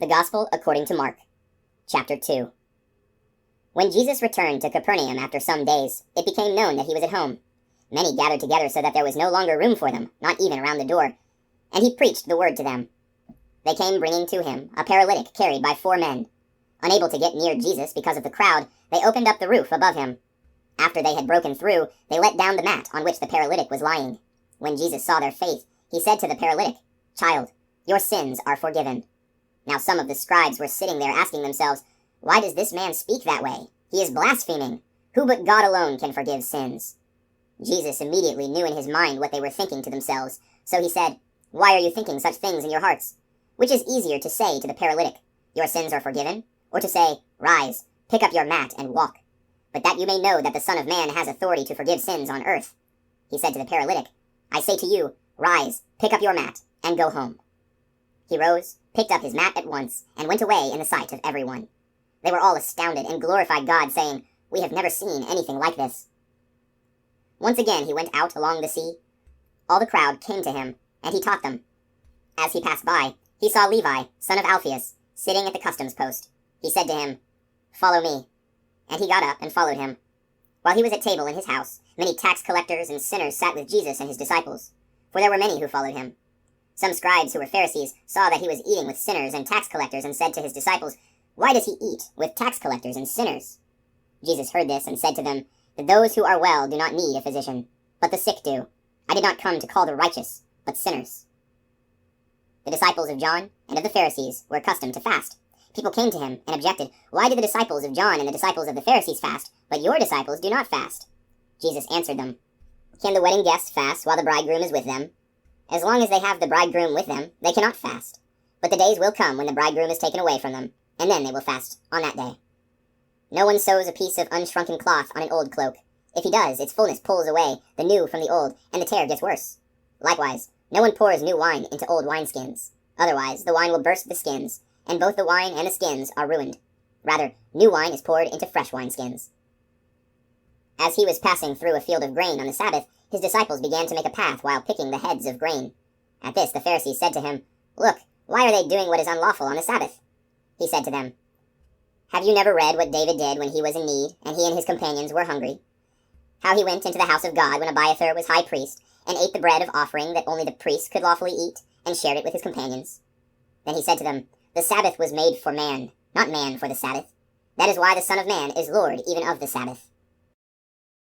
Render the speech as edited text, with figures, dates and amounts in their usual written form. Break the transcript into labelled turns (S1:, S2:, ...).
S1: The Gospel according to Mark, chapter 2. When Jesus returned to Capernaum after some days, it became known that he was at home. Many gathered together so that there was no longer room for them, not even around the door, and he preached the word to them. They came bringing to him a paralytic carried by 4 men. Unable to get near Jesus because of the crowd, they opened up the roof above him. After they had broken through, they let down the mat on which the paralytic was lying. When Jesus saw their faith, he said to the paralytic, "Child, your sins are forgiven." Now some of the scribes were sitting there asking themselves, "Why does this man speak that way? He is blaspheming. Who but God alone can forgive sins?" Jesus immediately knew in his mind what they were thinking to themselves, so he said, "Why are you thinking such things in your hearts? Which is easier to say to the paralytic, 'Your sins are forgiven,' or to say, 'Rise, pick up your mat and walk'? But that you may know that the Son of Man has authority to forgive sins on earth." He said to the paralytic, "I say to you, rise, pick up your mat, and go home." He rose, picked up his mat at once, and went away in the sight of everyone. They were all astounded and glorified God, saying, "We have never seen anything like this." Once again he went out along the sea. All the crowd came to him, and he taught them. As he passed by, he saw Levi, son of Alphaeus, sitting at the customs post. He said to him, "Follow me." And he got up and followed him. While he was at table in his house, many tax collectors and sinners sat with Jesus and his disciples, for there were many who followed him. Some scribes who were Pharisees saw that he was eating with sinners and tax collectors and said to his disciples, "Why does he eat with tax collectors and sinners?" Jesus heard this and said to them, that those who are well do not need a physician, but the sick do. I did not come to call the righteous, but sinners. The disciples of John and of the Pharisees were accustomed to fast. People came to him and objected, "Why do the disciples of John and the disciples of the Pharisees fast, but your disciples do not fast?" Jesus answered them, "Can the wedding guests fast while the bridegroom is with them? As long as they have the bridegroom with them, they cannot fast. But the days will come when the bridegroom is taken away from them, and then they will fast on that day. No one sews a piece of unshrunken cloth on an old cloak. If he does, its fullness pulls away the new from the old, and the tear gets worse. Likewise, no one pours new wine into old wineskins. Otherwise, the wine will burst the skins, and both the wine and the skins are ruined. Rather, new wine is poured into fresh wineskins." As he was passing through a field of grain on the Sabbath, his disciples began to make a path while picking the heads of grain. At this the Pharisees said to him, "Look, why are they doing what is unlawful on the Sabbath?" He said to them, "Have you never read what David did when he was in need, and he and his companions were hungry? How he went into the house of God when Abiathar was high priest, and ate the bread of offering that only the priest could lawfully eat, and shared it with his companions? Then he said to them, The Sabbath was made for man, not man for the Sabbath. That is why the Son of Man is Lord even of the Sabbath."